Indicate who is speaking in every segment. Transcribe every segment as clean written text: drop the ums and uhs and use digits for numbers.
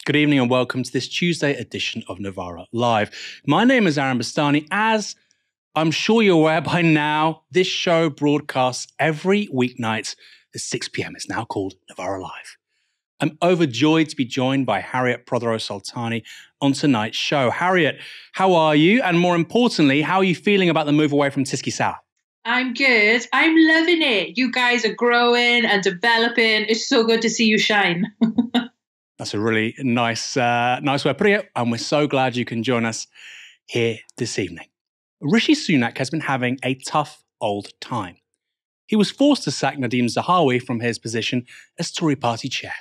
Speaker 1: Good evening and welcome to this Tuesday edition of Novara Live. My name is Bastani. As I'm sure you're aware by now, this show broadcasts every weeknight at 6 p.m. It's now called Novara Live. I'm overjoyed to be joined by Harriet Protheroe-Soltani on tonight's show. Harriet, how are you? And more importantly, how are you feeling about the move away from Tysky Sour?
Speaker 2: I'm good. I'm loving it. You guys are growing and developing. It's so good to see you shine.
Speaker 1: That's a really nice way of putting it. And we're so glad you can join us here this evening. Rishi Sunak has been having a tough old time. He was forced to sack Nadhim Zahawi from his position as Tory party chair.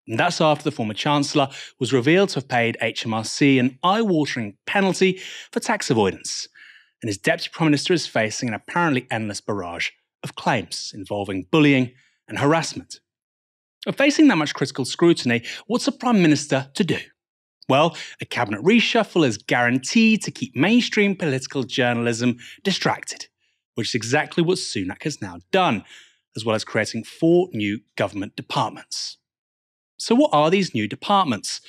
Speaker 1: And that's after the former Chancellor was revealed to have paid HMRC an eye-watering penalty for tax avoidance. And his Deputy Prime Minister is facing an apparently endless barrage of claims involving bullying and harassment. Facing that much critical scrutiny, what's a Prime Minister to do? Well, a cabinet reshuffle is guaranteed to keep mainstream political journalism distracted, which is exactly what Sunak has now done, as well as creating 4 new government departments. So what are these new departments?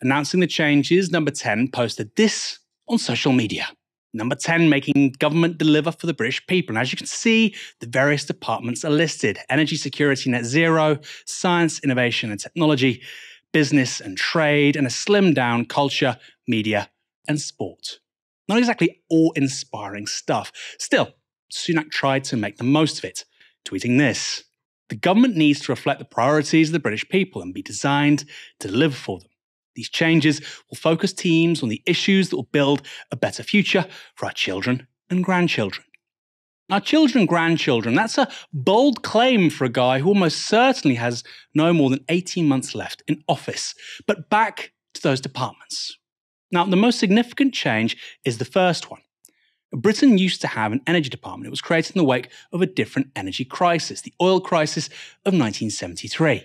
Speaker 1: Announcing the changes, Number 10 posted this on social media. Number 10, making government deliver for the British people. And as you can see, the various departments are listed: energy security, net zero, science, innovation and technology, business and trade, and a slimmed down culture, media and sport. Not exactly awe-inspiring stuff. Still, Sunak tried to make the most of it, tweeting this: "The government needs to reflect the priorities of the British people and be designed to deliver for them. These changes will focus teams on the issues that will build a better future for our children and grandchildren." Our children and grandchildren, that's a bold claim for a guy who almost certainly has no more than 18 months left in office. But back to those departments. Now, the most significant change is the first one. Britain used to have an energy department. It was created in the wake of a different energy crisis, the oil crisis of 1973.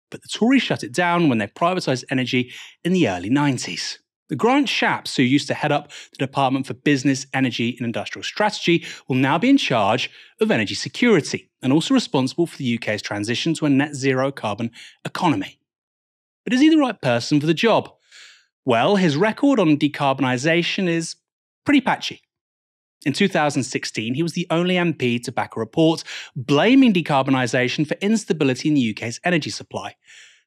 Speaker 1: But the Tories shut it down when they privatised energy in the early 90s. The Grant Shapps, who used to head up the Department for Business, Energy and Industrial Strategy, will now be in charge of energy security and also responsible for the UK's transition to a net zero carbon economy. But is he the right person for the job? Well, his record on decarbonisation is pretty patchy. In 2016, he was the only MP to back a report blaming decarbonisation for instability in the UK's energy supply.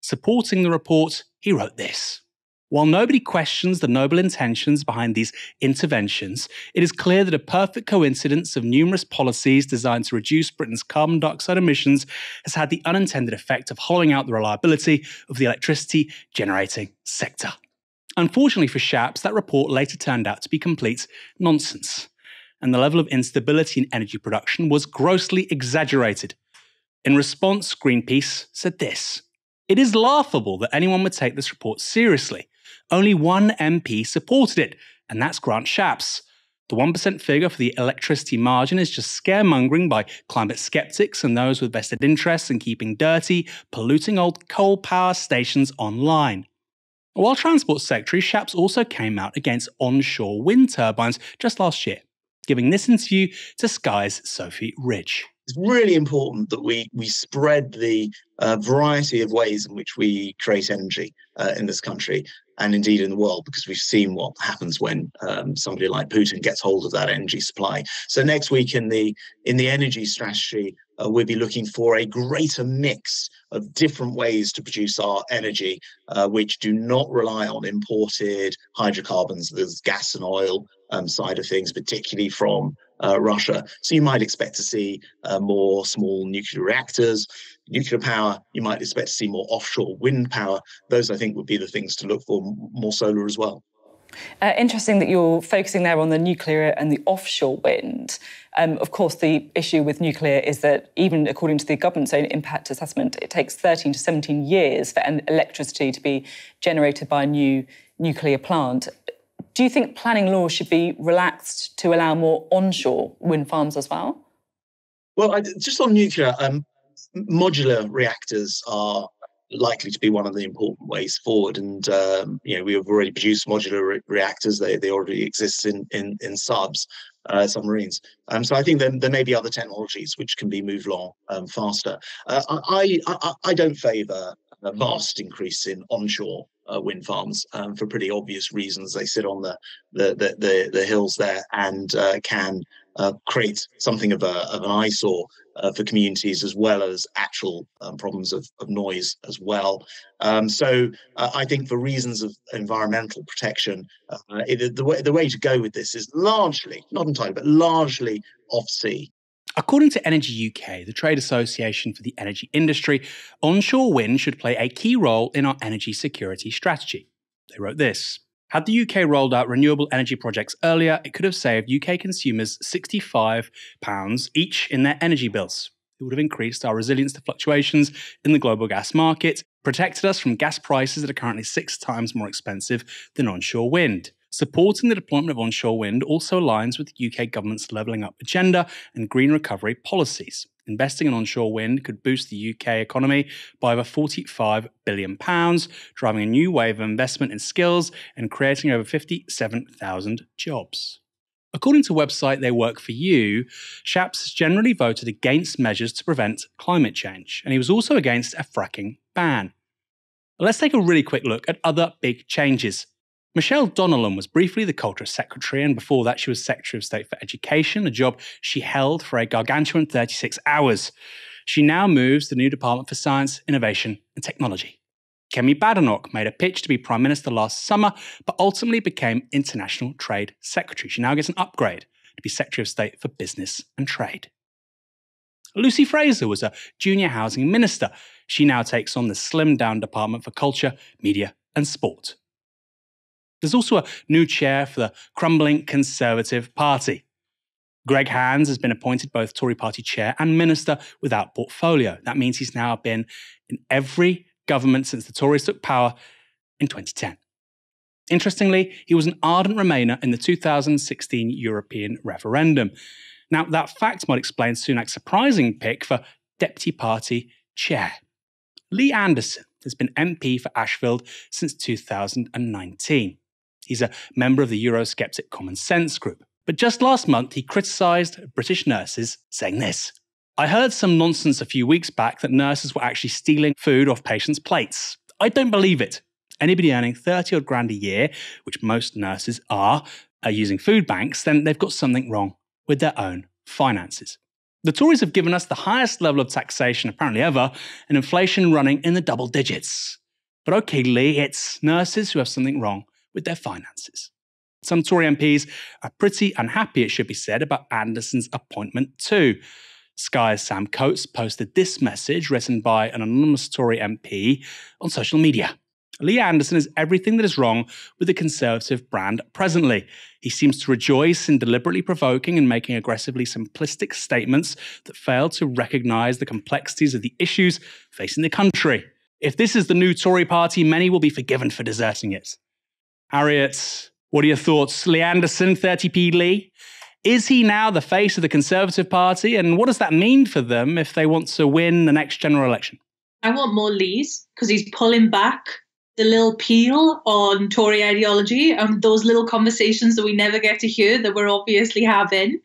Speaker 1: Supporting the report, he wrote this: "While nobody questions the noble intentions behind these interventions, it is clear that a perfect coincidence of numerous policies designed to reduce Britain's carbon dioxide emissions has had the unintended effect of hollowing out the reliability of the electricity generating sector." Unfortunately for Shapps, that report later turned out to be complete nonsense, and the level of instability in energy production was grossly exaggerated. In response, Greenpeace said this: "It is laughable that anyone would take this report seriously. Only one MP supported it, and that's Grant Shapps. The 1% figure for the electricity margin is just scaremongering by climate skeptics and those with vested interests in keeping dirty, polluting old coal power stations online." While Transport Secretary, Shapps also came out against onshore wind turbines just last year, giving this interview to Sky's Sophie Ridge.
Speaker 3: It's really important that we spread the variety of ways in which we create energy in this country and indeed in the world, because we've seen what happens when somebody like Putin gets hold of that energy supply. So next week in the energy strategy, we'll be looking for a greater mix of different ways to produce our energy, which do not rely on imported hydrocarbons. There's gas and oil side of things, particularly from Russia. So you might expect to see more small nuclear reactors, nuclear power. You might expect to see more offshore wind power. Those, I think, would be the things to look for, more solar as well.
Speaker 4: Interesting that you're focusing there on the nuclear and the offshore wind. Of course, the issue with nuclear is that even according to the government's own impact assessment, it takes 13 to 17 years for electricity to be generated by a new nuclear plant. Do you think planning laws should be relaxed to allow more onshore wind farms as well?
Speaker 3: Well, just on nuclear, modular reactors are likely to be one of the important ways forward. And, we have already produced modular reactors. They already exist in submarines. So I think there may be other technologies which can be moved along faster. I don't favour a vast increase in onshore wind farms for pretty obvious reasons. They sit on the hills there and can create something of an eyesore for communities, as well as actual problems of noise as well. So I think for reasons of environmental protection, the way to go with this is largely, not entirely, but largely off-sea.
Speaker 1: According to Energy UK, the trade association for the energy industry, onshore wind should play a key role in our energy security strategy. They wrote this: had the UK rolled out renewable energy projects earlier, it could have saved UK consumers £65 each in their energy bills. It would have increased our resilience to fluctuations in the global gas market, protected us from gas prices that are currently 6 times more expensive than onshore wind. Supporting the deployment of onshore wind also aligns with the UK government's levelling up agenda and green recovery policies. Investing in onshore wind could boost the UK economy by over £45 billion, driving a new wave of investment in skills and creating over 57,000 jobs. According to website They Work For You, Shapps has generally voted against measures to prevent climate change, and he was also against a fracking ban. Let's take a really quick look at other big changes. Michelle Donnellan was briefly the Culture Secretary, and before that she was Secretary of State for Education, a job she held for a gargantuan 36 hours. She now moves to the new Department for Science, Innovation and Technology. Kemi Badenoch made a pitch to be Prime Minister last summer, but ultimately became International Trade Secretary. She now gets an upgrade to be Secretary of State for Business and Trade. Lucy Fraser was a Junior Housing Minister. She now takes on the slimmed-down Department for Culture, Media and Sport. There's also a new chair for the crumbling Conservative Party. Greg Hands has been appointed both Tory Party chair and minister without portfolio. That means he's now been in every government since the Tories took power in 2010. Interestingly, he was an ardent Remainer in the 2016 European referendum. Now, that fact might explain Sunak's surprising pick for Deputy Party chair. Lee Anderson has been MP for Ashfield since 2019. He's a member of the Eurosceptic Common Sense group. But just last month, he criticised British nurses, saying this: I heard some nonsense a few weeks back that nurses were actually stealing food off patients' plates. I don't believe it. Anybody earning 30 odd grand a year, which most nurses are using food banks, then they've got something wrong with their own finances. The Tories have given us the highest level of taxation apparently ever, and inflation running in the double digits. But okay, Lee, it's nurses who have something wrong with their finances. Some Tory MPs are pretty unhappy, it should be said, about Anderson's appointment too. Sky's Sam Coates posted this message written by an anonymous Tory MP on social media. Lee Anderson is everything that is wrong with the Conservative brand presently. He seems to rejoice in deliberately provoking and making aggressively simplistic statements that fail to recognise the complexities of the issues facing the country. If this is the new Tory party, many will be forgiven for deserting it. Harriet, what are your thoughts? Lee Anderson, 30p Lee? Is he now the face of the Conservative Party? And what does that mean for them if they want to win the next general election?
Speaker 2: I want more Lees, because he's pulling back the little peel on Tory ideology and those little conversations that we never get to hear that we're obviously having.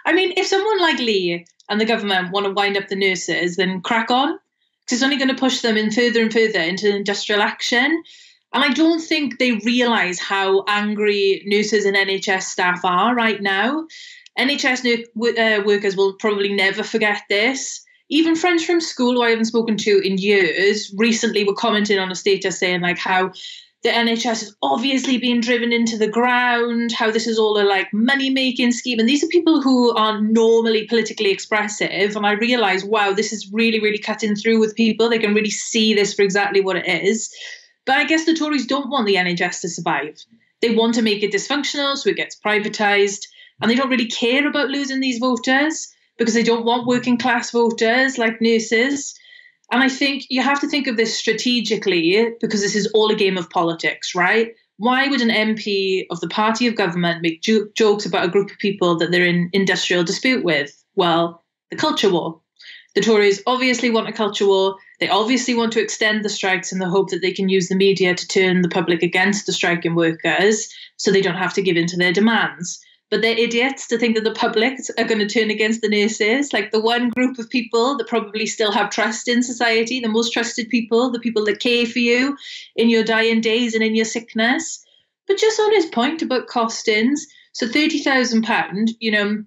Speaker 2: I mean, if someone like Lee and the government want to wind up the nurses, then crack on, because it's only going to push them in further and further into industrial action. And I don't think they realise how angry nurses and NHS staff are right now. NHS workers will probably never forget this. Even friends from school who I haven't spoken to in years recently were commenting on a status saying like how the NHS is obviously being driven into the ground, how this is all a like money-making scheme. And these are people who are normally politically expressive. And I realised, wow, this is really, really cutting through with people. They can really see this for exactly what it is. But I guess the Tories don't want the NHS to survive. They want to make it dysfunctional so it gets privatised. And they don't really care about losing these voters because they don't want working class voters like nurses. And I think you have to think of this strategically because this is all a game of politics, right? Why would an MP of the party of government make jokes about a group of people that they're in industrial dispute with? Well, the culture war. The Tories obviously want a culture war. They obviously want to extend the strikes in the hope that they can use the media to turn the public against the striking workers so they don't have to give in to their demands. but they're idiots to think that the public are going to turn against the nurses. Like, the one group of people that probably still have trust in society, the most trusted people, the people that care for you in your dying days and in your sickness. But just on his point about costings, so £30,000, you know,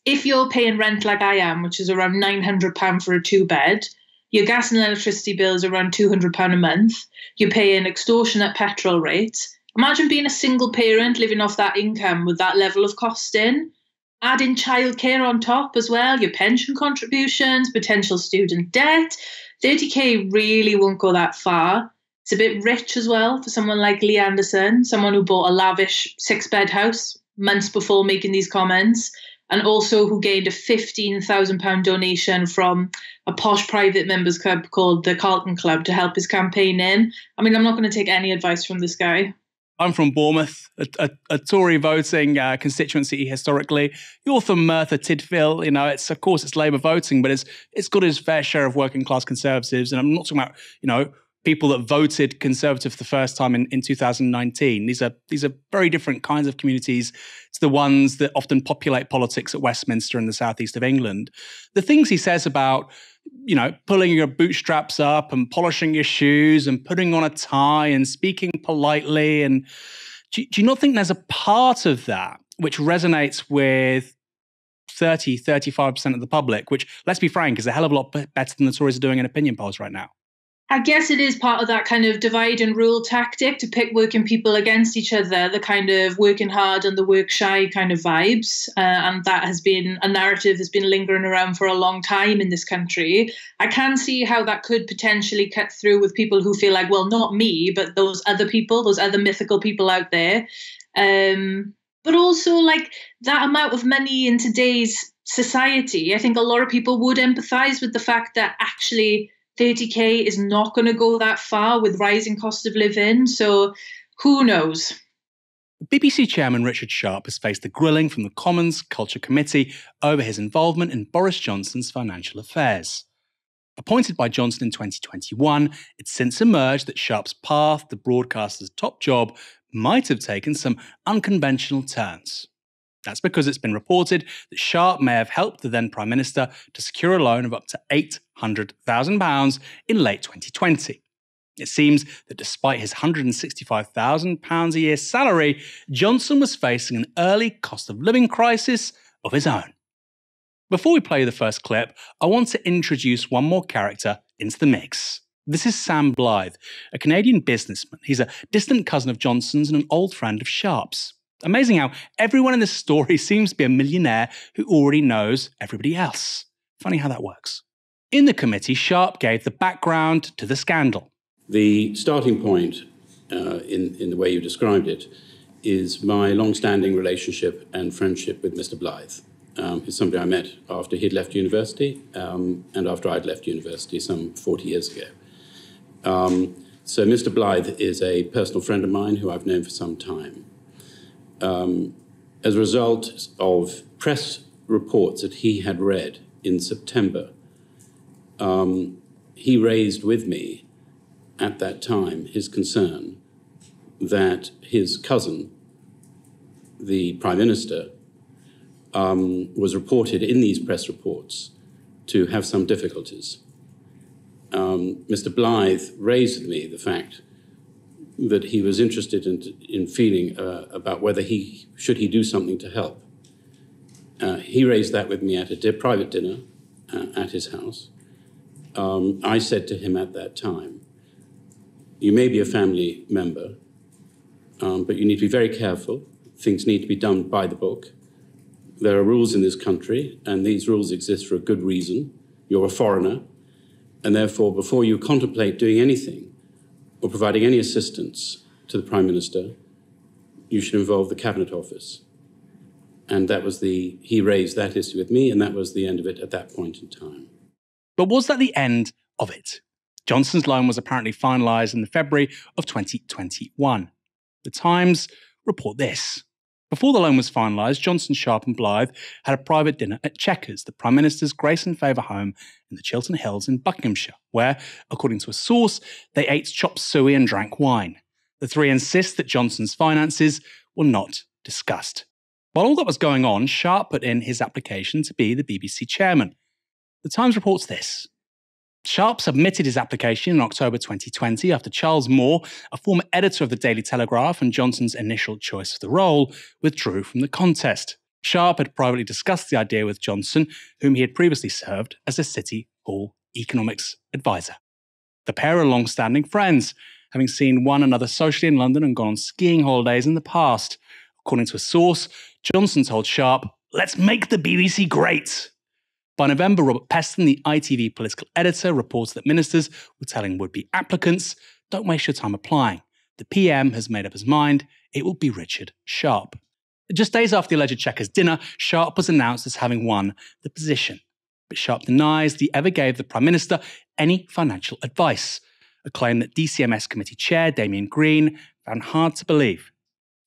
Speaker 2: if you're paying rent like I am, which is around £900 for a 2-bed, your gas and electricity bill is around £200 a month, you're paying extortionate petrol rates. Imagine being a single parent living off that income with that level of costing. Add in childcare on top as well, your pension contributions, potential student debt. 30k really won't go that far. It's a bit rich as well for someone like Lee Anderson, someone who bought a lavish 6-bed house months before making these comments, and also who gained a £15,000 donation from a posh private members club called the Carlton Club to help his campaign in. I mean, I'm not going to take any advice from this guy.
Speaker 1: I'm from Bournemouth, a Tory voting constituency historically. You're from Merthyr Tydfil, you know, of course it's Labour voting, but it's got its fair share of working class Conservatives. And I'm not talking about, you know, people that voted Conservative for the first time in 2019. These are very different kinds of communities to the ones that often populate politics at Westminster in the southeast of England. The things he says about, you know, pulling your bootstraps up and polishing your shoes and putting on a tie and speaking politely. And do you not think there's a part of that which resonates with 35% of the public, which, let's be frank, is a hell of a lot better than the Tories are doing in opinion polls right now?
Speaker 2: I guess it is part of that kind of divide and rule tactic to pit working people against each other, the kind of working hard and the work shy kind of vibes. And that has been a narrative that's been lingering around for a long time in this country. I can see how that could potentially cut through with people who feel like, well, not me, but those other people, those other mythical people out there. But also, like, that amount of money in today's society, I think a lot of people would empathise with the fact that actually 30k is not going to go that far with rising cost of living. So who knows?
Speaker 1: BBC chairman Richard Sharp has faced the grilling from the Commons Culture Committee over his involvement in Boris Johnson's financial affairs. Appointed by Johnson in 2021, it's since emerged that Sharp's path to broadcaster's top job might have taken some unconventional turns. That's because it's been reported that Sharp may have helped the then Prime Minister to secure a loan of up to £800,000 in late 2020. It seems that despite his £165,000 a year salary, Johnson was facing an early cost of living crisis of his own. Before we play the first clip, I want to introduce one more character into the mix. This is Sam Blythe, a Canadian businessman. He's a distant cousin of Johnson's and an old friend of Sharp's. Amazing how everyone in this story seems to be a millionaire who already knows everybody else. Funny how that works. In the committee, Sharp gave the background to the scandal.
Speaker 5: The starting point, in the way you described it, is my long-standing relationship and friendship with Mr. Blythe. He's somebody I met after he'd left university and after I'd left university some 40 years ago. So Mr. Blythe is a personal friend of mine who I've known for some time. As a result of press reports that he had read in September, he raised with me at that time his concern that his cousin, the Prime Minister, was reported in these press reports to have some difficulties. Mr. Blythe raised with me the fact that he was interested in feeling about whether should he do something to help. He raised that with me at a private dinner at his house. I said to him at that time, you may be a family member, but you need to be very careful. Things need to be done by the book. There are rules in this country, and these rules exist for a good reason. You're a foreigner, and therefore, before you contemplate doing anything or providing any assistance to the Prime Minister, you should involve the Cabinet Office. And he raised that issue with me, and that was the end of it at that point in time.
Speaker 1: But was that the end of it? Johnson's loan was apparently finalised in February of 2021. The Times report this. Before the loan was finalised, Johnson, Sharp and Blythe had a private dinner at Chequers, the Prime Minister's grace and favour home in the Chiltern Hills in Buckinghamshire, where, according to a source, they ate chop suey and drank wine. The three insist that Johnson's finances were not discussed. While all that was going on, Sharp put in his application to be the BBC chairman. The Times reports this. Sharp submitted his application in October 2020 after Charles Moore, a former editor of the Daily Telegraph and Johnson's initial choice for the role, withdrew from the contest. Sharp had privately discussed the idea with Johnson, whom he had previously served as a City Hall economics advisor. The pair are long-standing friends, having seen one another socially in London and gone on skiing holidays in the past. According to a source, Johnson told Sharp, "Let's make the BBC great." By November, Robert Peston, the ITV political editor, reports that ministers were telling would-be applicants, "Don't waste your time applying. The PM has made up his mind. It will be Richard Sharp." Just days after the alleged Chequers dinner, Sharp was announced as having won the position. But Sharp denies that he ever gave the Prime Minister any financial advice, a claim that DCMS Committee Chair Damien Green found hard to believe.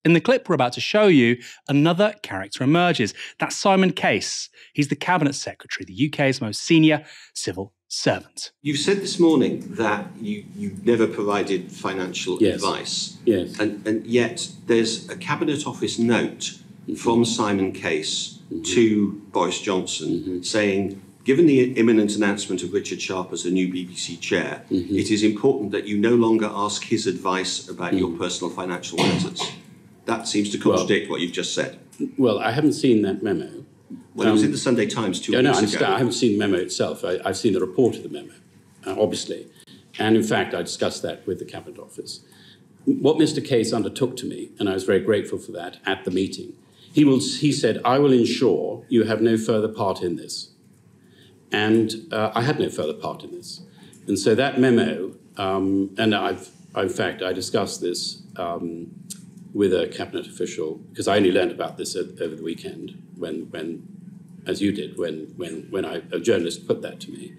Speaker 1: In the clip we're about to show you, another character emerges. That's Simon Case. He's the Cabinet Secretary, the UK's most senior civil servant.
Speaker 6: You've said this morning that you never provided financial advice.
Speaker 5: Yes.
Speaker 6: And yet there's a Cabinet Office note from Simon Case to Boris Johnson saying, given the imminent announcement of Richard Sharp as the new BBC chair, it is important that you no longer ask his advice about your personal financial matters. That seems to contradict what you've just said.
Speaker 5: Well, I haven't seen that memo.
Speaker 6: Well, it was in the Sunday Times 2 weeks ago.
Speaker 5: I haven't seen the memo itself. I've seen the report of the memo, obviously. And in fact, I discussed that with the Cabinet Office. What Mr. Case undertook to me, and I was very grateful for that at the meeting, he said, "I will ensure you have no further part in this." And I had no further part in this. And so that memo, and I discussed this with a cabinet official, because I only learned about this over the weekend when as you did, when a journalist put that to me.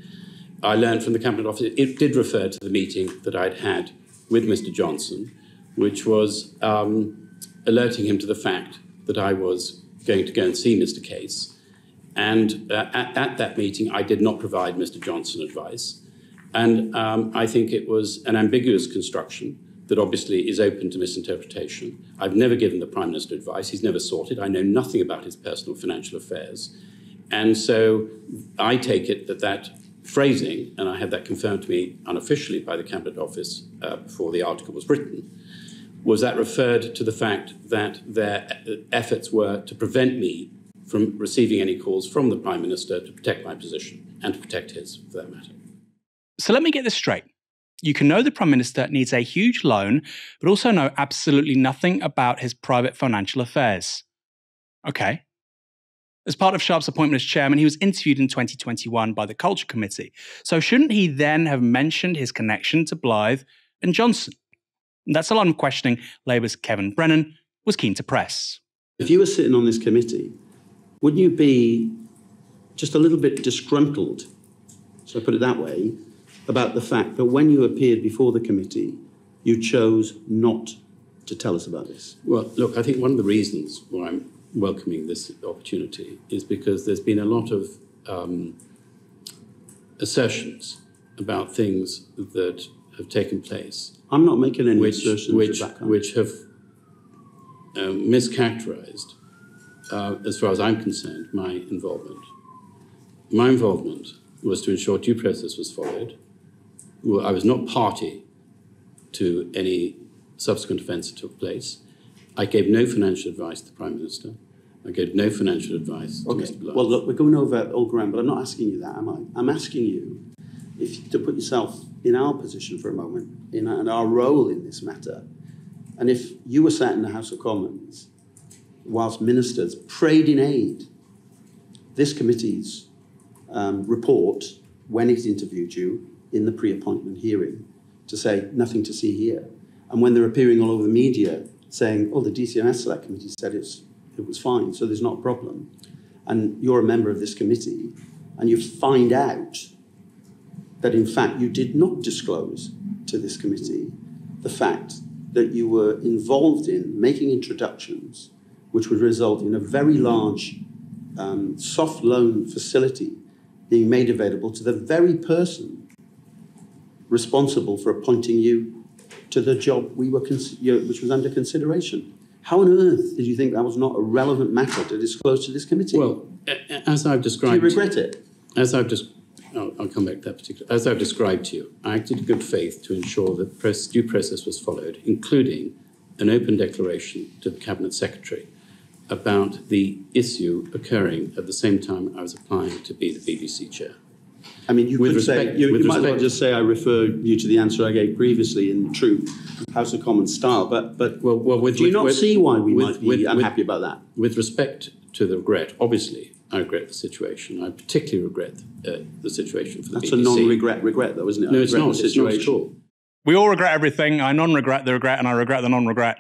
Speaker 5: I learned from the Cabinet Office, it did refer to the meeting that I'd had with Mr. Johnson, which was alerting him to the fact that I was going to go and see Mr. Case. And at that meeting, I did not provide Mr. Johnson advice. And I think it was an ambiguous construction that obviously is open to misinterpretation. I've never given the Prime Minister advice. He's never sought it. I know nothing about his personal financial affairs. And so I take it that phrasing, and I had that confirmed to me unofficially by the Cabinet Office before the article was written, was that referred to the fact that their efforts were to prevent me from receiving any calls from the Prime Minister to protect my position and to protect his, for that matter.
Speaker 1: So let me get this straight. You can know the Prime Minister needs a huge loan, but also know absolutely nothing about his private financial affairs. Okay. As part of Sharp's appointment as chairman, he was interviewed in 2021 by the Culture Committee. So shouldn't he then have mentioned his connection to Blythe and Johnson? And that's a line of questioning Labour's Kevin Brennan was keen to press.
Speaker 7: If you were sitting on this committee, wouldn't you be just a little bit disgruntled, so I put it that way, about the fact that when you appeared before the committee, you chose not to tell us about this?
Speaker 5: Well, look, I think one of the reasons why I'm welcoming this opportunity is because there's been a lot of assertions about things that have taken place.
Speaker 7: I'm not making any assertions of that kind.
Speaker 5: Which have mischaracterised, as far as I'm concerned, my involvement. My involvement was to ensure due process was followed. Well, I was not party to any subsequent events that took place. I gave no financial advice to the Prime Minister. I gave no financial advice to Mr. Blythe.
Speaker 7: Well, look, we're going over old ground, but I'm not asking you that, am I? I'm asking you to put yourself in our position for a moment, in our role in this matter. And if you were sat in the House of Commons whilst ministers prayed in aid, this committee's report, when it interviewed you in the pre-appointment hearing, to say nothing to see here. And when they're appearing all over the media saying, oh, the DCMS Select Committee said it was fine, so there's not a problem. And you're a member of this committee, and you find out that, in fact, you did not disclose to this committee the fact that you were involved in making introductions which would result in a very large soft loan facility being made available to the very person responsible for appointing you to the job which was under consideration. How on earth did you think that was not a relevant matter to disclose to this committee?
Speaker 5: Well, as I've described...
Speaker 7: Do you regret it?
Speaker 5: I'll come back to that particular... As I've described to you, I acted in good faith to ensure that due process was followed, including an open declaration to the Cabinet Secretary about the issue occurring at the same time I was applying to be the BBC chair.
Speaker 7: I mean, you might as well just say I refer you to the answer I gave previously in true House of Commons style. But do you not see why we might be unhappy about that?
Speaker 5: With respect to the regret, obviously, I regret the situation. I particularly regret the situation for the BBC.
Speaker 7: That's a non-regret, though, isn't it?
Speaker 5: No, it's not. It's not at all.
Speaker 1: We all regret everything. I non-regret the regret, and I regret the non-regret.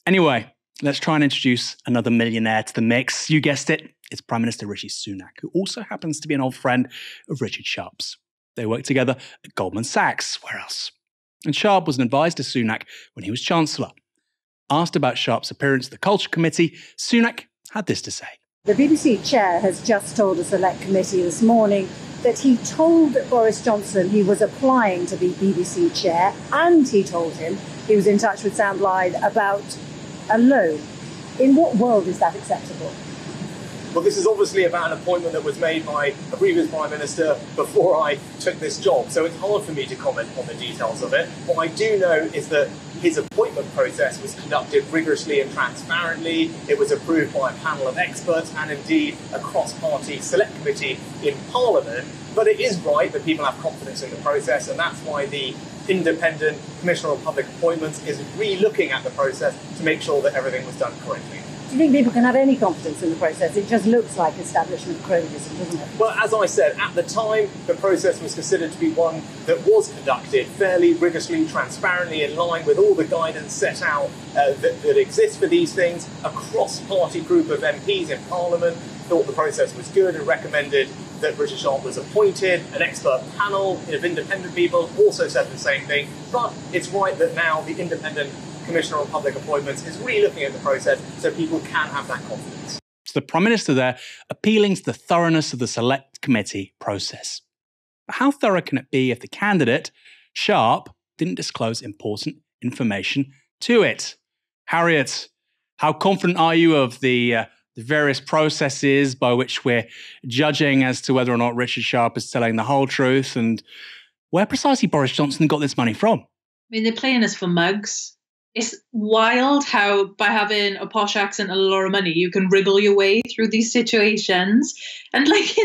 Speaker 1: Anyway, let's try and introduce another millionaire to the mix. You guessed it. It's Prime Minister Rishi Sunak, who also happens to be an old friend of Richard Sharp's. They worked together at Goldman Sachs. Where else? And Sharp was an advisor to Sunak when he was Chancellor. Asked about Sharp's appearance at the Culture Committee, Sunak had this to say.
Speaker 8: The BBC chair has just told a select committee this morning that he told Boris Johnson he was applying to be BBC chair, and he told him he was in touch with Sam Blythe about a loan. In what world is that acceptable?
Speaker 9: Well, this is obviously about an appointment that was made by a previous Prime Minister before I took this job, so it's hard for me to comment on the details of it. What I do know is that his appointment process was conducted rigorously and transparently. It was approved by a panel of experts and indeed a cross-party select committee in Parliament. But it is right that people have confidence in the process, and that's why the Independent Commissioner of Public Appointments is re-looking at the process to make sure that everything was done correctly.
Speaker 8: Do you think people can have any confidence in the process? It just looks like establishment cronyism, doesn't it?
Speaker 9: Well, as I said, at the time, the process was considered to be one that was conducted fairly rigorously, transparently, in line with all the guidance set out that exists for these things. A cross-party group of MPs in Parliament thought the process was good and recommended that Richard Sharp was appointed. An expert panel of independent people also said the same thing. But it's right that now the Independent Commissioner on Public Appointments is re-looking at the process so people can have that confidence.
Speaker 1: So the Prime Minister there appealing to the thoroughness of the Select Committee process. But how thorough can it be if the candidate, Sharp, didn't disclose important information to it? Harriet, how confident are you of the various processes by which we're judging as to whether or not Richard Sharp is telling the whole truth, and where precisely Boris Johnson got this money from?
Speaker 2: I mean, they're playing us for mugs. It's wild how by having a posh accent and a lot of money, you can wriggle your way through these situations. And like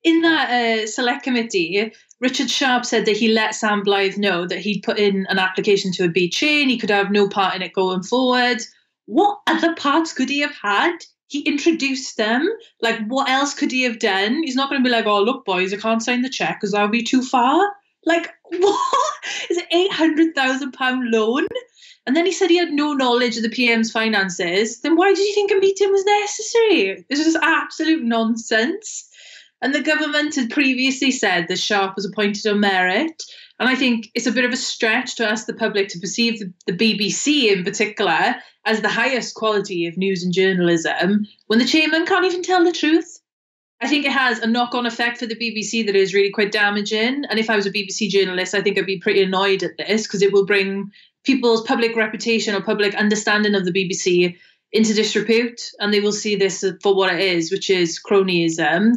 Speaker 2: in that select committee, Richard Sharp said that he let Sam Blythe know that he'd put in an application to a B chain. He could have no part in it going forward. What other parts could he have had? He introduced them. Like, what else could he have done? He's not going to be like, oh, look, boys, I can't sign the cheque because that would be too far. Like, what? Is it £800,000 loan? And then he said he had no knowledge of the PM's finances. Then why did you think a meeting was necessary? This is absolute nonsense. And the government had previously said that Sharp was appointed on merit. And I think it's a bit of a stretch to ask the public to perceive the BBC in particular as the highest quality of news and journalism when the chairman can't even tell the truth. I think it has a knock-on effect for the BBC that is really quite damaging. And if I was a BBC journalist, I think I'd be pretty annoyed at this because it will bring people's public reputation or public understanding of the BBC into disrepute, and they will see this for what it is, which is cronyism.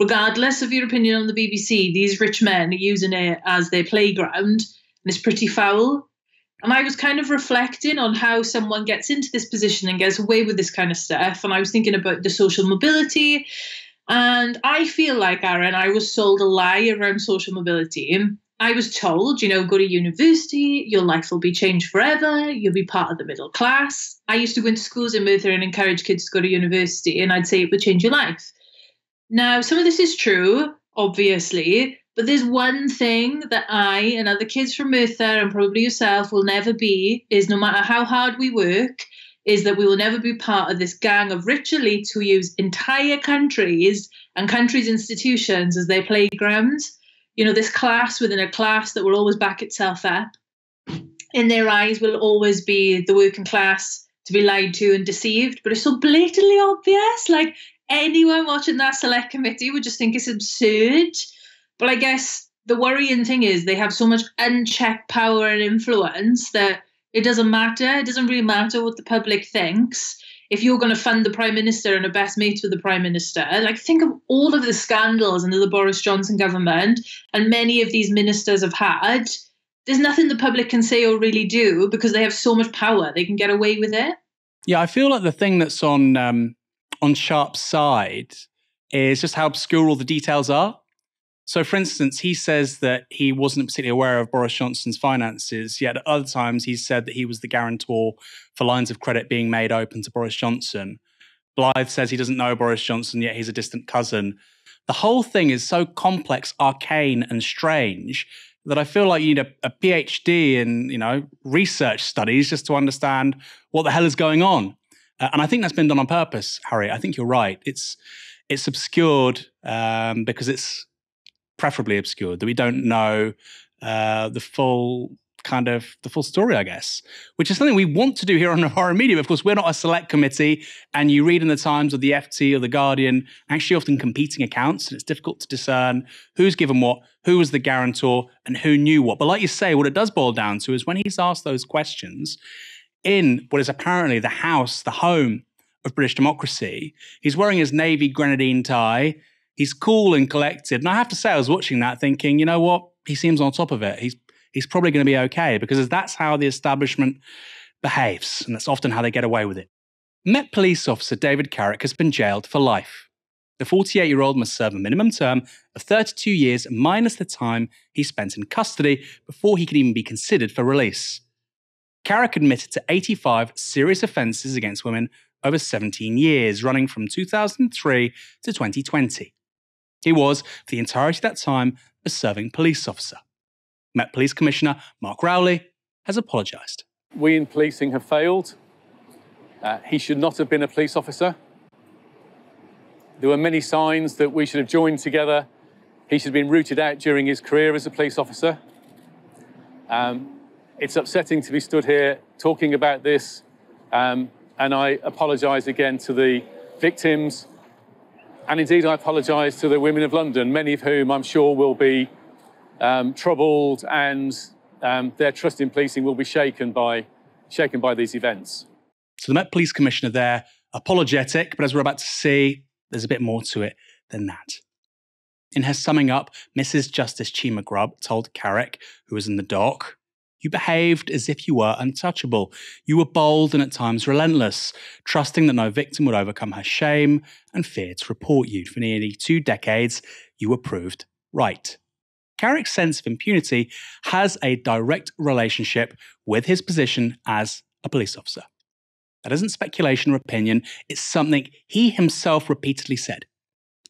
Speaker 2: Regardless of your opinion on the BBC, these rich men are using it as their playground, and it's pretty foul. And I was kind of reflecting on how someone gets into this position and gets away with this kind of stuff, and I was thinking about the social mobility, and I feel like, Aaron, I was sold a lie around social mobility. I was told, go to university, your life will be changed forever, you'll be part of the middle class. I used to go into schools in Merthyr and encourage kids to go to university, and I'd say it would change your life. Now, some of this is true, obviously, but there's one thing that I and other kids from Merthyr, and probably yourself, will never be, is no matter how hard we work, is that we will never be part of this gang of rich elites who use entire countries and countries' institutions as their playgrounds. This class within a class that will always back itself up. In their eyes will always be the working class to be lied to and deceived, but it's so blatantly obvious. Like, anyone watching that select committee would just think it's absurd. But I guess the worrying thing is they have so much unchecked power and influence that It doesn't matter. It doesn't really matter what the public thinks. If you're going to fund the Prime Minister and are best mates with the Prime Minister, like think of all of the scandals under the Boris Johnson government, and many of these ministers have had. There's nothing the public can say or really do because they have so much power. They can get away with it.
Speaker 1: Yeah, I feel like the thing that's on Sharp's side is just how obscure all the details are. So, for instance, he says that he wasn't particularly aware of Boris Johnson's finances, yet at other times he said that he was the guarantor for lines of credit being made open to Boris Johnson. Blythe says he doesn't know Boris Johnson, yet he's a distant cousin. The whole thing is so complex, arcane, and strange that I feel like you need a PhD in, research studies just to understand what the hell is going on. And I think that's been done on purpose, Harriet. I think you're right. It's obscured because it's preferably obscured, that we don't know the full story, I guess, which is something we want to do here on Novara Media. Of course, we're not a select committee, and you read in the Times or the FT or the Guardian, actually often competing accounts, and it's difficult to discern who's given what, who was the guarantor, and who knew what. But like you say, what it does boil down to is when he's asked those questions in what is apparently the house, the home of British democracy, he's wearing his navy grenadine tie. He's cool and collected. And I have to say, I was watching that thinking, you know what? He seems on top of it. He's probably going to be okay, because that's how the establishment behaves. And that's often how they get away with it. Met police officer David Carrick has been jailed for life. The 48-year-old must serve a minimum term of 32 years minus the time he spent in custody before he could even be considered for release. Carrick admitted to 85 serious offences against women over 17 years, running from 2003 to 2020. He was, for the entirety of that time, a serving police officer. Met Police Commissioner Mark Rowley has apologised.
Speaker 10: We in policing have failed. He should not have been a police officer. There were many signs that we should have joined together. He should have been rooted out during his career as a police officer. It's upsetting to be stood here talking about this, and I apologise again to the victims. And indeed, I apologise to the women of London, many of whom I'm sure will be troubled, and their trust in policing will be shaken by these events.
Speaker 1: So the Met Police Commissioner there, apologetic, but as we're about to see, there's a bit more to it than that. In her summing up, Mrs. Justice Chima Grubb told Carrick, who was in the dock, "You behaved as if you were untouchable. You were bold and at times relentless, trusting that no victim would overcome her shame and fear to report you. For nearly 2 decades, you were proved right." Carrick's sense of impunity has a direct relationship with his position as a police officer. That isn't speculation or opinion, it's something he himself repeatedly said.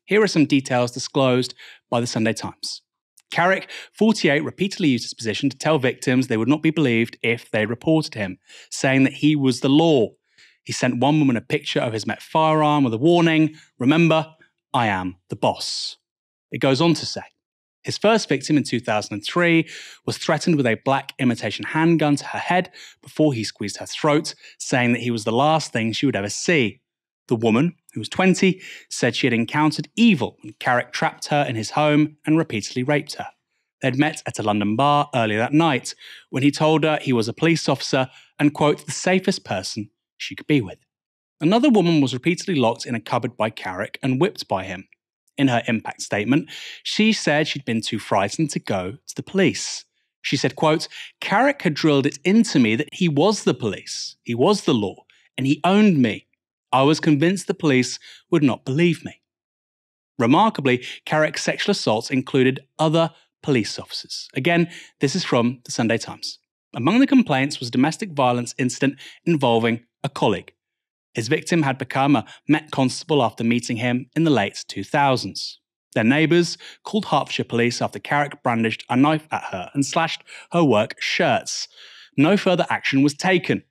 Speaker 1: Here are some details disclosed by the Sunday Times. Carrick, 48, repeatedly used his position to tell victims they would not be believed if they reported him, saying that he was the law. He sent one woman a picture of his Met firearm with a warning, "Remember, I am the boss." It goes on to say, his first victim in 2003 was threatened with a black imitation handgun to her head before he squeezed her throat, saying that he was the last thing she would ever see. The woman, who was 20, said she had encountered evil when Carrick trapped her in his home and repeatedly raped her. They'd met at a London bar earlier that night when he told her he was a police officer and, quote, the safest person she could be with. Another woman was repeatedly locked in a cupboard by Carrick and whipped by him. In her impact statement, she said she'd been too frightened to go to the police. She said, quote, "Carrick had drilled it into me that he was the police, he was the law, and he owned me. I was convinced the police would not believe me." Remarkably, Carrick's sexual assaults included other police officers. Again, this is from the Sunday Times. Among the complaints was a domestic violence incident involving a colleague. His victim had become a Met constable after meeting him in the late 2000s. Their neighbours called Hertfordshire police after Carrick brandished a knife at her and slashed her work shirts. No further action was taken.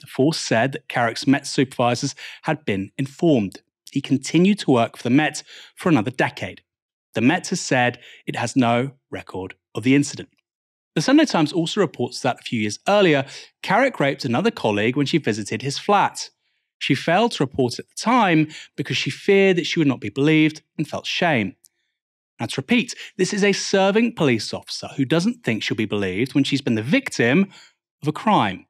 Speaker 1: The force said that Carrick's Met supervisors had been informed. He continued to work for the Met for another decade. The Met has said it has no record of the incident. The Sunday Times also reports that a few years earlier, Carrick raped another colleague when she visited his flat. She failed to report it at the time because she feared that she would not be believed and felt shame. Now, to repeat, this is a serving police officer who doesn't think she'll be believed when she's been the victim of a crime.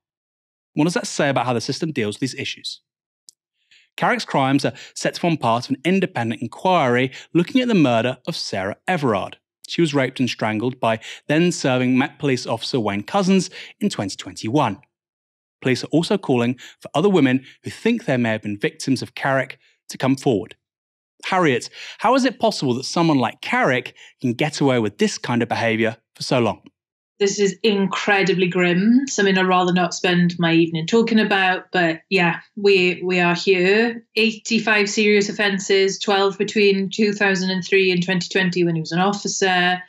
Speaker 1: What does that say about how the system deals with these issues? Carrick's crimes are set to form part of an independent inquiry looking at the murder of Sarah Everard. She was raped and strangled by then-serving Met Police officer Wayne Couzens in 2021. Police are also calling for other women who think they may have been victims of Carrick to come forward. Harriet, how is it possible that someone like Carrick can get away with this kind of behaviour for so long?
Speaker 2: This is incredibly grim. Something I'd rather not spend my evening talking about. But yeah, we are here. 85 serious offences, 12 between 2003 and 2020 when he was an officer.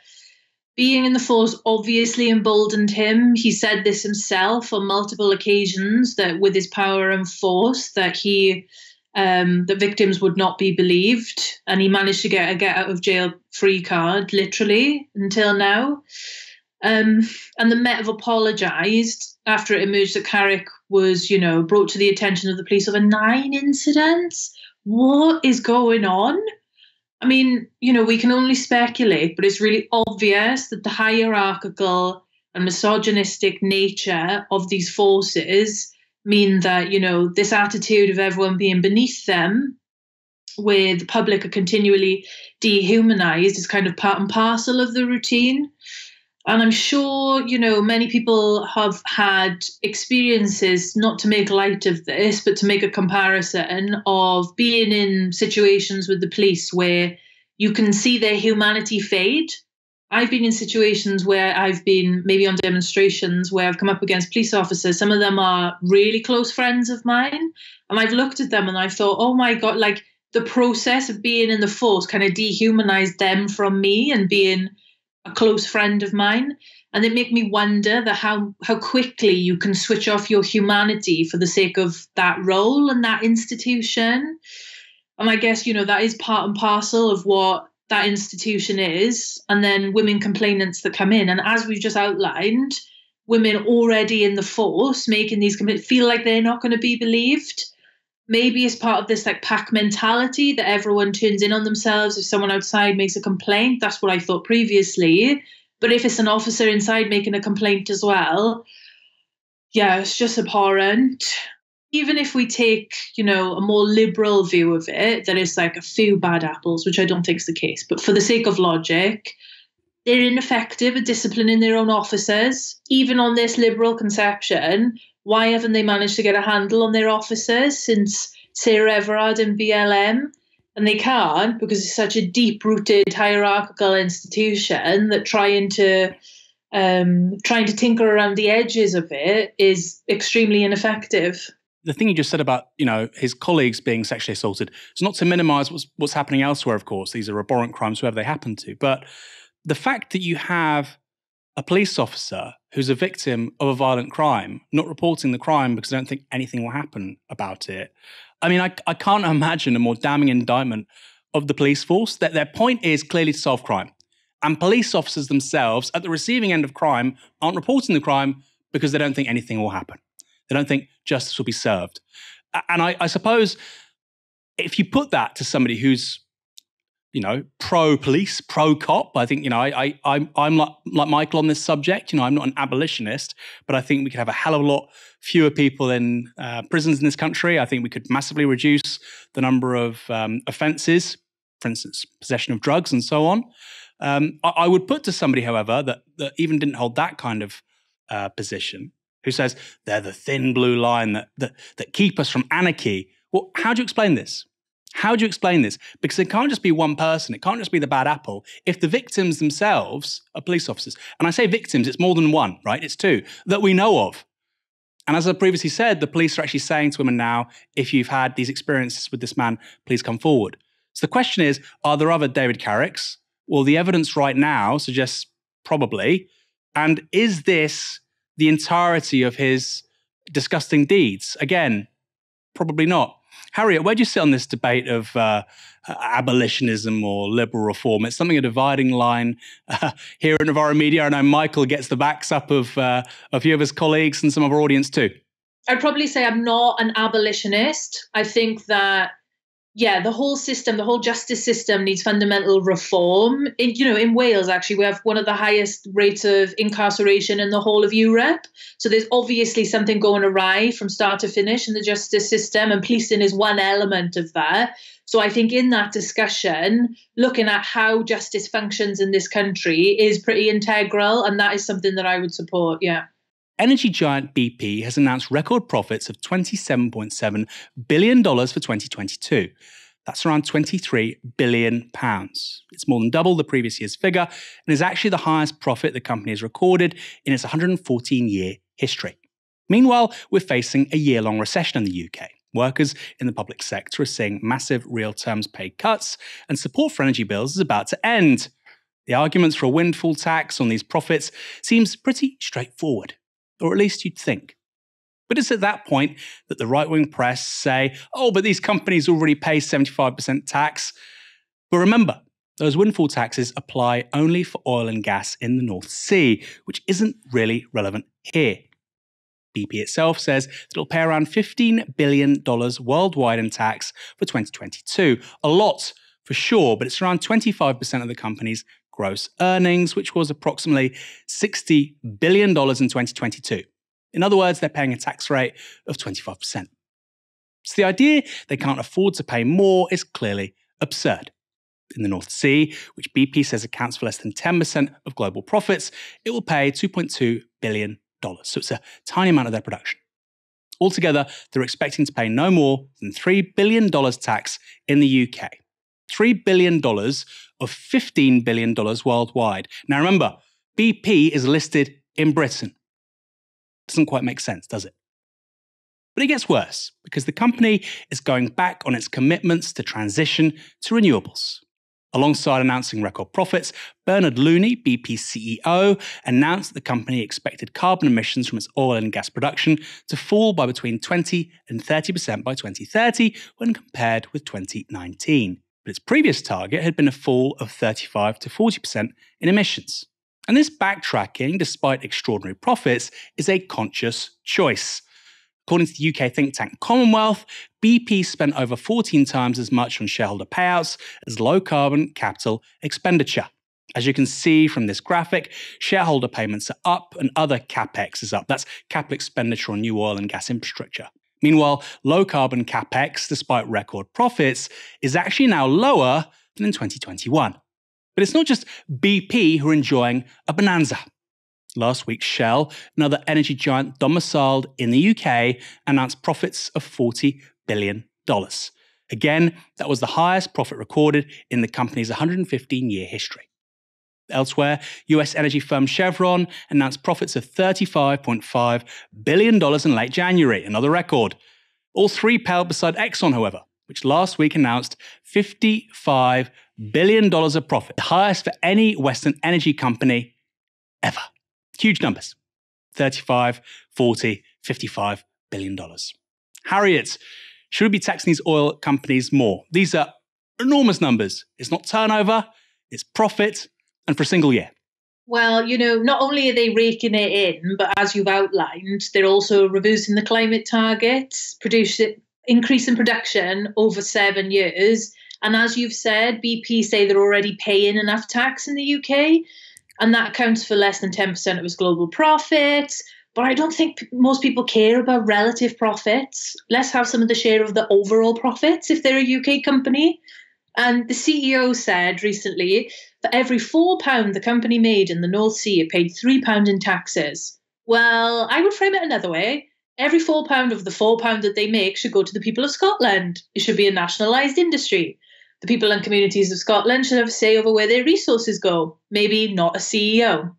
Speaker 2: Being in the force obviously emboldened him. He said this himself on multiple occasions, that with his power and force, that the victims would not be believed. And he managed to get a get out of jail free card, literally, until now. And the Met have apologised after it emerged that Carrick was, brought to the attention of the police over 9 incidents. What is going on? I mean, we can only speculate, but it's really obvious that the hierarchical and misogynistic nature of these forces mean that, this attitude of everyone being beneath them, where the public are continually dehumanised, is kind of part and parcel of the routine. And I'm sure, many people have had experiences, not to make light of this, but to make a comparison of being in situations with the police where you can see their humanity fade. I've been in situations where I've been maybe on demonstrations where I've come up against police officers. Some of them are really close friends of mine. And I've looked at them and I've thought, oh my God, like the process of being in the force kind of dehumanized them from me and being a close friend of mine. And it made me wonder how quickly you can switch off your humanity for the sake of that role and that institution. And I guess, that is part and parcel of what that institution is. And then women complainants that come in. And as we've just outlined, women already in the force making these complaints feel like they're not going to be believed. Maybe it's part of this like pack mentality that everyone turns in on themselves. If someone outside makes a complaint, that's what I thought previously. But if it's an officer inside making a complaint as well, yeah, it's just abhorrent. Even if we take, a more liberal view of it, that it's like a few bad apples, which I don't think is the case. But for the sake of logic, they're ineffective at disciplining their own officers. Even on this liberal conception, why haven't they managed to get a handle on their officers since Sarah Everard and BLM? And they can't because it's such a deep-rooted hierarchical institution that trying to tinker around the edges of it is extremely ineffective.
Speaker 1: The thing you just said about, his colleagues being sexually assaulted, it's not to minimise what's happening elsewhere, of course. These are abhorrent crimes, whoever they happen to. But the fact that you have a police officer who's a victim of a violent crime not reporting the crime because they don't think anything will happen about it. I mean, I can't imagine a more damning indictment of the police force. That their point is clearly to solve crime. And police officers themselves at the receiving end of crime aren't reporting the crime because they don't think anything will happen. They don't think justice will be served. And I suppose if you put that to somebody who's, pro-police, pro-cop, I think, I'm like Michael on this subject. I'm not an abolitionist, but I think we could have a hell of a lot fewer people in prisons in this country. I think we could massively reduce the number of offences, for instance, possession of drugs and so on. I would put to somebody, however, that even didn't hold that kind of position, who says they're the thin blue line that keep us from anarchy. Well, how do you explain this? How do you explain this? Because it can't just be one person. It can't just be the bad apple. If the victims themselves are police officers, and I say victims, it's more than one, right? It's two that we know of. And as I previously said, the police are actually saying to women now, if you've had these experiences with this man, please come forward. So the question is, are there other David Carricks? Well, the evidence right now suggests probably. And is this the entirety of his disgusting deeds? Again, probably not. Harriet, where do you sit on this debate of abolitionism or liberal reform? It's something a dividing line here at Novara Media. I know Michael gets the backs up of a few of his colleagues and some of our audience too.
Speaker 2: I'd probably say I'm not an abolitionist. I think that Yeah, the whole system, the whole justice system needs fundamental reform. In Wales, actually, we have one of the highest rates of incarceration in the whole of Europe. So there's obviously something going awry from start to finish in the justice system, and policing is one element of that. So I think in that discussion, looking at how justice functions in this country is pretty integral, and that is something that I would support, yeah.
Speaker 1: Energy giant BP has announced record profits of $27.7 billion for 2022. That's around £23 billion. It's more than double the previous year's figure and is actually the highest profit the company has recorded in its 114-year history. Meanwhile, we're facing a year-long recession in the UK. Workers in the public sector are seeing massive real terms pay cuts, and support for energy bills is about to end. The arguments for a windfall tax on these profits seems pretty straightforward. Or at least you'd think. But it's at that point that the right-wing press say, oh, but these companies already pay 75% tax. But remember, those windfall taxes apply only for oil and gas in the North Sea, which isn't really relevant here. BP itself says that it'll pay around $15 billion worldwide in tax for 2022. A lot, for sure, but it's around 25% of the company's gross earnings, which was approximately $60 billion in 2022. In other words, they're paying a tax rate of 25%. So the idea they can't afford to pay more is clearly absurd. In the North Sea, which BP says accounts for less than 10% of global profits, it will pay $2.2 billion. So it's a tiny amount of their production. Altogether, they're expecting to pay no more than $3 billion tax in the UK. $3 billion of $15 billion worldwide. Now remember, BP is listed in Britain. Doesn't quite make sense, does it? But it gets worse, because the company is going back on its commitments to transition to renewables. Alongside announcing record profits, Bernard Looney, BP's CEO, announced that the company expected carbon emissions from its oil and gas production to fall by between 20 and 30% by 2030 when compared with 2019. But its previous target had been a fall of 35 to 40% in emissions. And this backtracking, despite extraordinary profits, is a conscious choice. According to the UK think tank Commonwealth, BP spent over 14 times as much on shareholder payouts as low-carbon capital expenditure. As you can see from this graphic, shareholder payments are up and other CapEx is up. That's capital expenditure on new oil and gas infrastructure. Meanwhile, low-carbon CapEx, despite record profits, is actually now lower than in 2021. But it's not just BP who are enjoying a bonanza. Last week, Shell, another energy giant domiciled in the UK, announced profits of $40 billion. Again, that was the highest profit recorded in the company's 115-year history. Elsewhere, US energy firm Chevron announced profits of $35.5 billion in late January, another record. All three paled beside Exxon, however, which last week announced $55 billion of profit, the highest for any Western energy company ever. Huge numbers. 35, 40, $55 billion. Harriet, should we be taxing these oil companies more? These are enormous numbers. It's not turnover, it's profit, and for a single year.
Speaker 2: Well, not only are they raking it in, but as you've outlined, they're also reversing the climate targets, increasing production over 7 years. And as you've said, BP say they're already paying enough tax in the UK, and that accounts for less than 10% of its global profits. But I don't think most people care about relative profits. Let's have some of the share of the overall profits if they're a UK company. And the CEO said recently, for every £4 the company made in the North Sea, it paid £3 in taxes. Well, I would frame it another way. Every £4 of the £4 that they make should go to the people of Scotland. It should be a nationalised industry. The people and communities of Scotland should have a say over where their resources go, maybe not a CEO.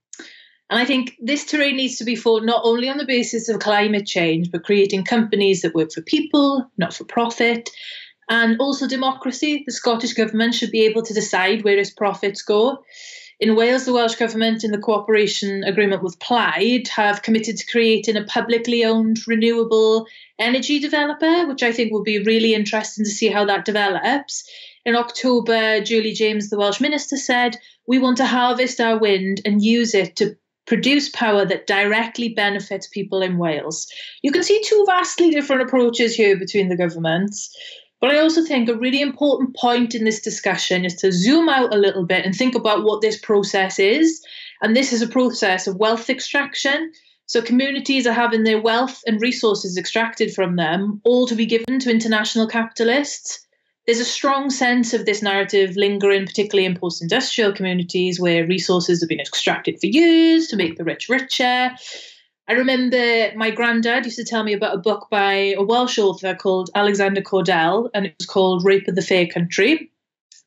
Speaker 2: And I think this terrain needs to be fought not only on the basis of climate change, but creating companies that work for people, not for profit, and also democracy. The Scottish Government should be able to decide where its profits go. In Wales, the Welsh Government, in the cooperation agreement with Plaid, have committed to creating a publicly owned renewable energy developer, which I think will be really interesting to see how that develops. In October, Julie James, the Welsh Minister, said, we want to harvest our wind and use it to produce power that directly benefits people in Wales. You can see two vastly different approaches here between the governments. But I also think a really important point in this discussion is to zoom out a little bit and think about what this process is. And this is a process of wealth extraction. So communities are having their wealth and resources extracted from them, all to be given to international capitalists. There's a strong sense of this narrative lingering, particularly in post-industrial communities where resources have been extracted for years to make the rich richer. I remember my granddad used to tell me about a book by a Welsh author called Alexander Cordell, and it was called Rape of the Fair Country.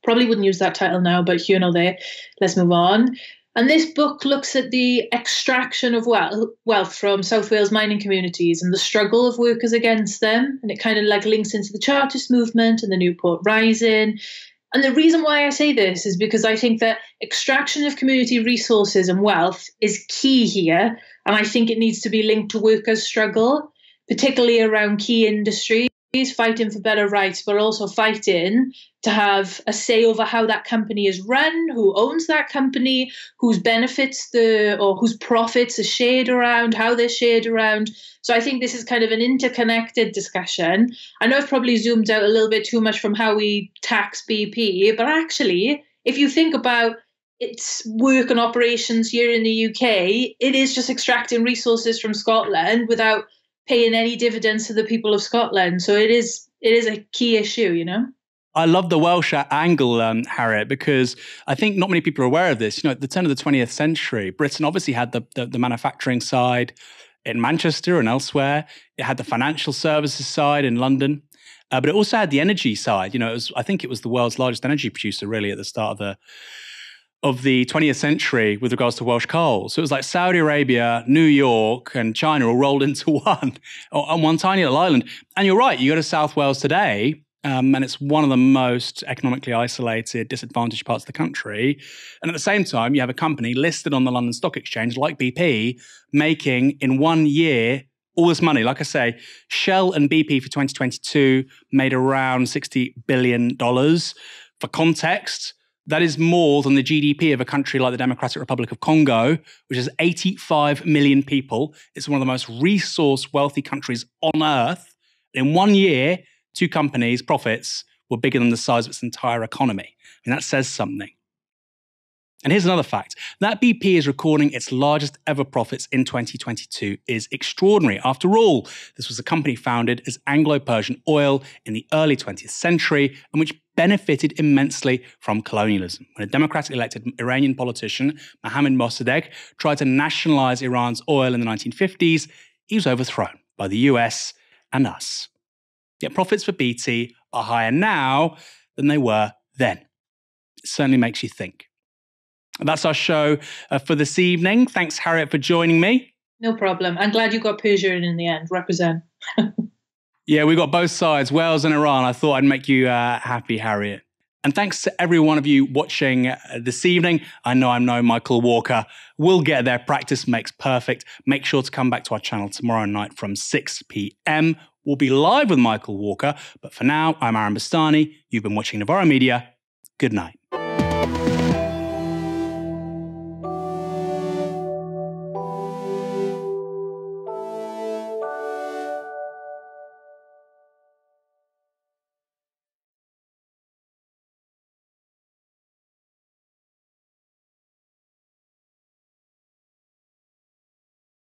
Speaker 2: Probably wouldn't use that title now, but here nor there, let's move on. And this book looks at the extraction of wealth from South Wales mining communities and the struggle of workers against them. And it kind of like links into the Chartist movement and the Newport Rising. And the reason why I say this is because I think that extraction of community resources and wealth is key here. And I think it needs to be linked to workers' struggle, particularly around key industries, fighting for better rights, but also fighting to have a say over how that company is run, who owns that company, whose benefits or whose profits are shared around, how they're shared around. So I think this is kind of an interconnected discussion. I know I've probably zoomed out a little bit too much from how we tax BP, but actually, if you think about its work and operations here in the UK, it is just extracting resources from Scotland without paying any dividends to the people of Scotland. So it is a key issue, you know?
Speaker 1: I love the Welsh angle, Harriet, because I think not many people are aware of this. You know, at the turn of the 20th century, Britain obviously had the manufacturing side in Manchester and elsewhere. It had the financial services side in London, but it also had the energy side. You know, I think it was the world's largest energy producer really at the start of the 20th century with regards to Welsh coal. So it was like Saudi Arabia, New York, and China all rolled into one on one tiny little island. And you're right, you go to South Wales today, and it's one of the most economically isolated, disadvantaged parts of the country. And at the same time, you have a company listed on the London Stock Exchange like BP making in 1 year all this money. Like I say, Shell and BP for 2022 made around $60 billion. For context, that is more than the GDP of a country like the Democratic Republic of Congo, which has 85 million people. It's one of the most resource wealthy countries on earth. In 1 year, two companies' profits were bigger than the size of its entire economy. And that says something. And here's another fact. That BP is recording its largest ever profits in 2022 is extraordinary. After all, this was a company founded as Anglo-Persian Oil in the early 20th century and which benefited immensely from colonialism. When a democratically elected Iranian politician, Mohammad Mossadegh, tried to nationalize Iran's oil in the 1950s, he was overthrown by the US and us. Yet profits for BT are higher now than they were then. It certainly makes you think. And that's our show for this evening. Thanks, Harriet, for joining me.
Speaker 2: No problem. I'm glad you got Persia in the end. Represent.
Speaker 1: Yeah, we got both sides, Wales and Iran. I thought I'd make you happy, Harriet. And thanks to every one of you watching this evening. I know Michael Walker will get there. Practice makes perfect. Make sure to come back to our channel tomorrow night from 6 p.m. We'll be live with Michael Walker. But for now, I'm Aaron Bastani. You've been watching Novara Media. Good night.